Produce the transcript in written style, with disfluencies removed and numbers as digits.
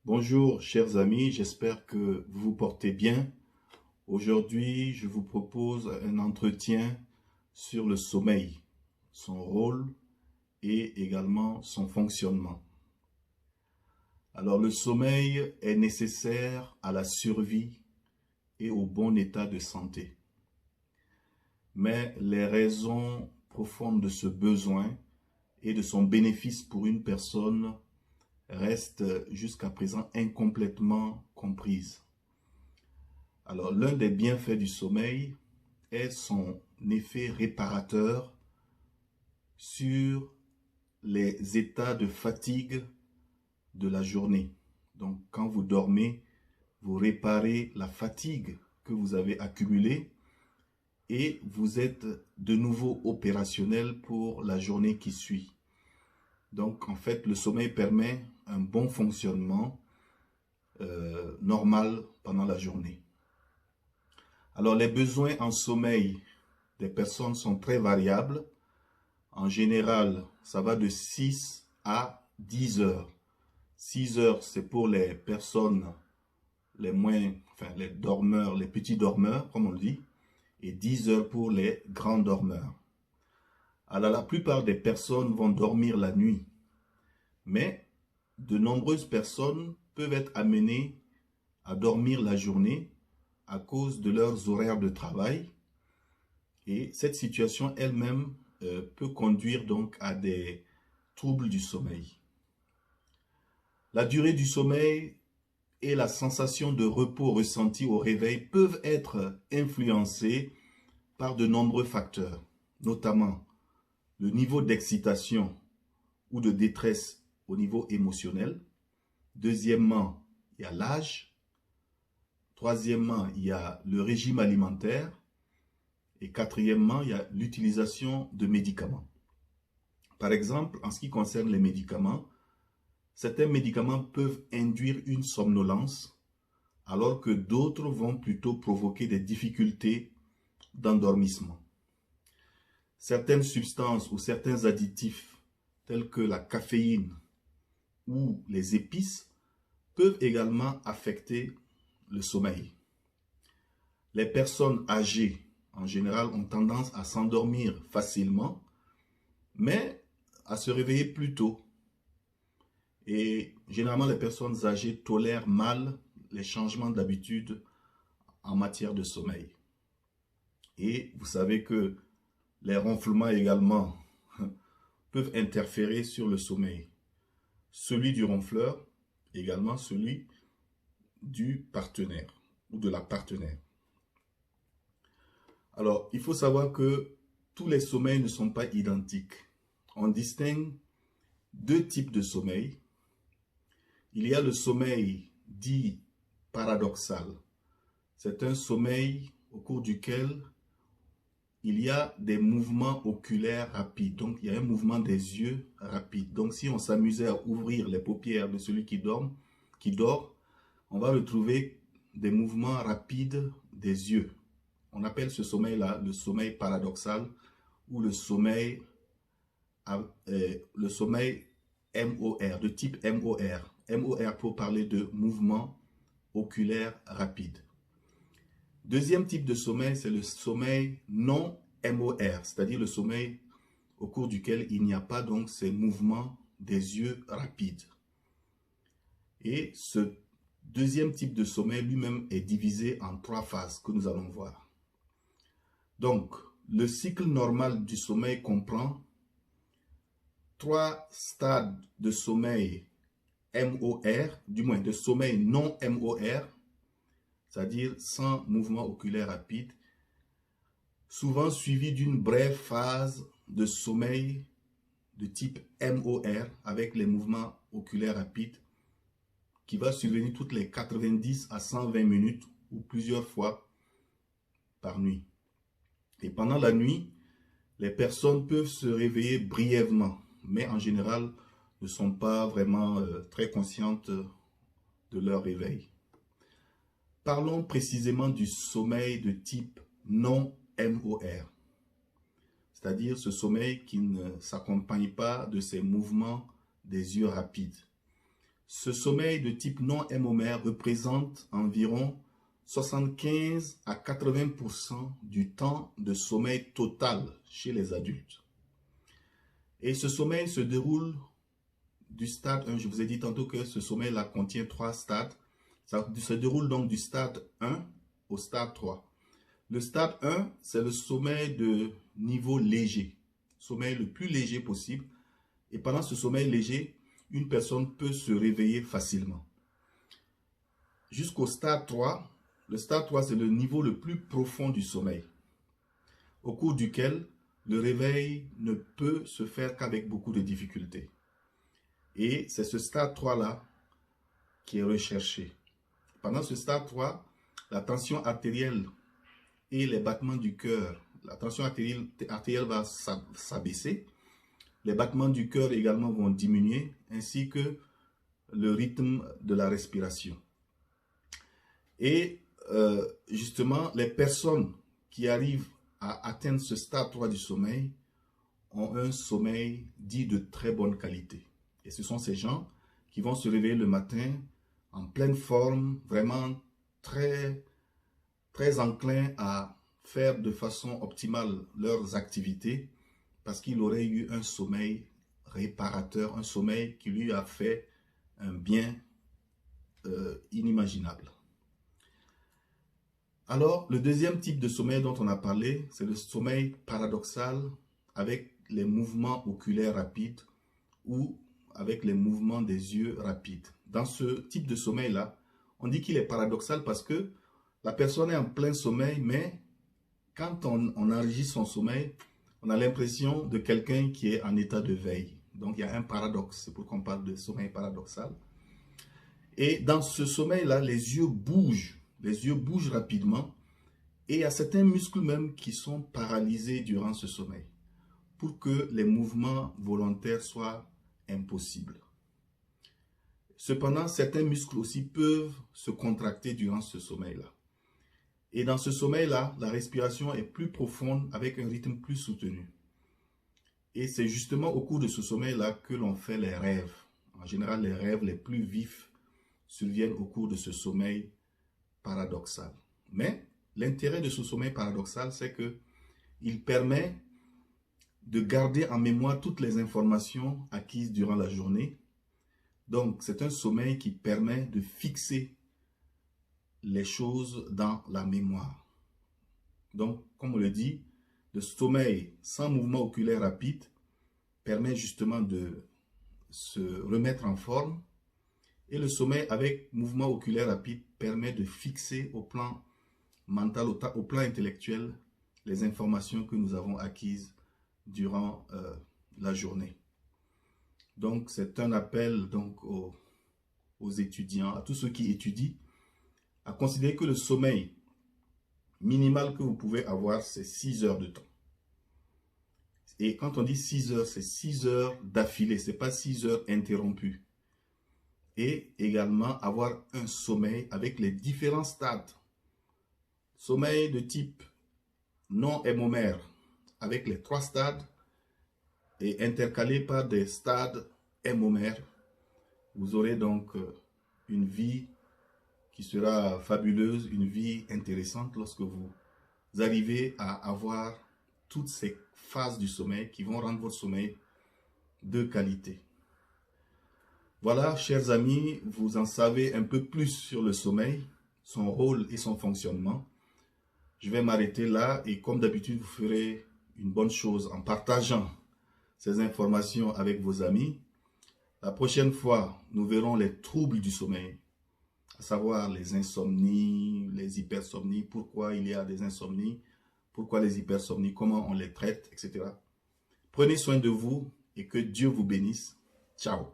Bonjour chers amis, j'espère que vous vous portez bien. Aujourd'hui, je vous propose un entretien sur le sommeil, son rôle et également son fonctionnement. Alors le sommeil est nécessaire à la survie et au bon état de santé. Mais les raisons profondes de ce besoin et de son bénéfice pour une personne restent jusqu'à présent incomplètement comprises. Alors, l'un des bienfaits du sommeil est son effet réparateur sur les états de fatigue de la journée. Donc, quand vous dormez, vous réparez la fatigue que vous avez accumulée et vous êtes de nouveau opérationnel pour la journée qui suit. Donc, en fait, le sommeil permet un bon fonctionnement normal pendant la journée. Alors, les besoins en sommeil des personnes sont très variables. En général, ça va de 6 à 10 heures. 6 heures, c'est pour les personnes les dormeurs, les petits dormeurs, comme on le dit, et 10 heures pour les grands dormeurs. Alors, la plupart des personnes vont dormir la nuit, mais de nombreuses personnes peuvent être amenées à dormir la journée à cause de leurs horaires de travail. Et cette situation elle-même peut conduire donc à des troubles du sommeil. La durée du sommeil et la sensation de repos ressentie au réveil peuvent être influencées par de nombreux facteurs, notamment le niveau d'excitation ou de détresse au niveau émotionnel. Deuxièmement, il y a l'âge. Troisièmement, il y a le régime alimentaire. Et quatrièmement, il y a l'utilisation de médicaments. Par exemple, en ce qui concerne les médicaments, certains médicaments peuvent induire une somnolence, alors que d'autres vont plutôt provoquer des difficultés d'endormissement. Certaines substances ou certains additifs, tels que la caféine ou les épices, peuvent également affecter le sommeil. Les personnes âgées, en général, ont tendance à s'endormir facilement, mais à se réveiller plus tôt. Et généralement, les personnes âgées tolèrent mal les changements d'habitude en matière de sommeil. Et vous savez que les ronflements également peuvent interférer sur le sommeil. Celui du ronfleur, également celui du partenaire ou de la partenaire. Alors, il faut savoir que tous les sommeils ne sont pas identiques. On distingue deux types de sommeil. Il y a le sommeil dit paradoxal. C'est un sommeil au cours duquel il y a des mouvements oculaires rapides. Donc, il y a un mouvement des yeux rapide. Donc, si on s'amusait à ouvrir les paupières de celui qui dort, on va retrouver des mouvements rapides des yeux. On appelle ce sommeil-là le sommeil paradoxal ou le sommeil MOR, de type MOR. MOR pour parler de mouvement oculaire rapide. Deuxième type de sommeil, c'est le sommeil non MOR, c'est-à-dire le sommeil au cours duquel il n'y a pas donc ces mouvements des yeux rapides. Et ce deuxième type de sommeil lui-même est divisé en trois phases que nous allons voir. Donc, le cycle normal du sommeil comprend trois stades de sommeil MOR, du moins de sommeil non MOR, c'est-à-dire sans mouvement oculaire rapide, souvent suivi d'une brève phase de sommeil de type MOR avec les mouvements oculaires rapides qui va survenir toutes les 90 à 120 minutes ou plusieurs fois par nuit. Et pendant la nuit, les personnes peuvent se réveiller brièvement, mais en général ne sont pas vraiment très conscientes de leur réveil. Parlons précisément du sommeil de type non MOR, c'est-à-dire ce sommeil qui ne s'accompagne pas de ces mouvements des yeux rapides. Ce sommeil de type non-MOMR représente environ 75 à 80% du temps de sommeil total chez les adultes. Et ce sommeil se déroule du stade 1. Je vous ai dit tantôt que ce sommeil-là contient 3 stades. Ça se déroule donc du stade 1 au stade 3. Le stade 1, c'est le sommeil de niveau léger, sommeil le plus léger possible. Et pendant ce sommeil léger, une personne peut se réveiller facilement. Jusqu'au stade 3, le stade 3, c'est le niveau le plus profond du sommeil, au cours duquel le réveil ne peut se faire qu'avec beaucoup de difficultés. Et c'est ce stade 3-là qui est recherché. Pendant ce stade 3, la tension artérielle et les battements du cœur, la tension artérielle va s'abaisser, les battements du cœur également vont diminuer, ainsi que le rythme de la respiration. Et justement, les personnes qui arrivent à atteindre ce stade 3 du sommeil ont un sommeil dit de très bonne qualité. Et ce sont ces gens qui vont se réveiller le matin en pleine forme, vraiment très enclins à faire de façon optimale leurs activités parce qu'il aurait eu un sommeil réparateur, un sommeil qui lui a fait un bien inimaginable. Alors, le deuxième type de sommeil dont on a parlé, c'est le sommeil paradoxal avec les mouvements oculaires rapides ou avec les mouvements des yeux rapides. Dans ce type de sommeil-là, on dit qu'il est paradoxal parce que la personne est en plein sommeil, mais quand on enregistre son sommeil, on a l'impression de quelqu'un qui est en état de veille. Donc il y a un paradoxe, c'est pourquoi on parle de sommeil paradoxal. Et dans ce sommeil-là, les yeux bougent rapidement et il y a certains muscles même qui sont paralysés durant ce sommeil pour que les mouvements volontaires soient impossibles. Cependant, certains muscles aussi peuvent se contracter durant ce sommeil-là. Et dans ce sommeil-là, la respiration est plus profonde avec un rythme plus soutenu. Et c'est justement au cours de ce sommeil-là que l'on fait les rêves. En général, les rêves les plus vifs surviennent au cours de ce sommeil paradoxal. Mais l'intérêt de ce sommeil paradoxal, c'est qu'il permet de garder en mémoire toutes les informations acquises durant la journée. Donc, c'est un sommeil qui permet de fixer les choses dans la mémoire. Donc, comme on le dit, le sommeil sans mouvement oculaire rapide permet justement de se remettre en forme et le sommeil avec mouvement oculaire rapide permet de fixer au plan mental, au plan intellectuel, les informations que nous avons acquises durant la journée. Donc, c'est un appel donc, aux étudiants, à tous ceux qui étudient, à considérer que le sommeil minimal que vous pouvez avoir, c'est 6 heures de temps. Et quand on dit 6 heures, c'est 6 heures d'affilée, ce n'est pas 6 heures interrompues. Et également avoir un sommeil avec les différents stades. Sommeil de type non-MOMR avec les 3 stades et intercalé par des stades MOMR. Vous aurez donc une vie qui sera fabuleuse, une vie intéressante lorsque vous arrivez à avoir toutes ces phases du sommeil qui vont rendre votre sommeil de qualité. Voilà, chers amis, vous en savez un peu plus sur le sommeil, son rôle et son fonctionnement. Je vais m'arrêter là et comme d'habitude, vous ferez une bonne chose en partageant ces informations avec vos amis. La prochaine fois, nous verrons les troubles du sommeil, à savoir les insomnies, les hypersomnies, pourquoi il y a des insomnies, pourquoi les hypersomnies, comment on les traite, etc. Prenez soin de vous et que Dieu vous bénisse. Ciao.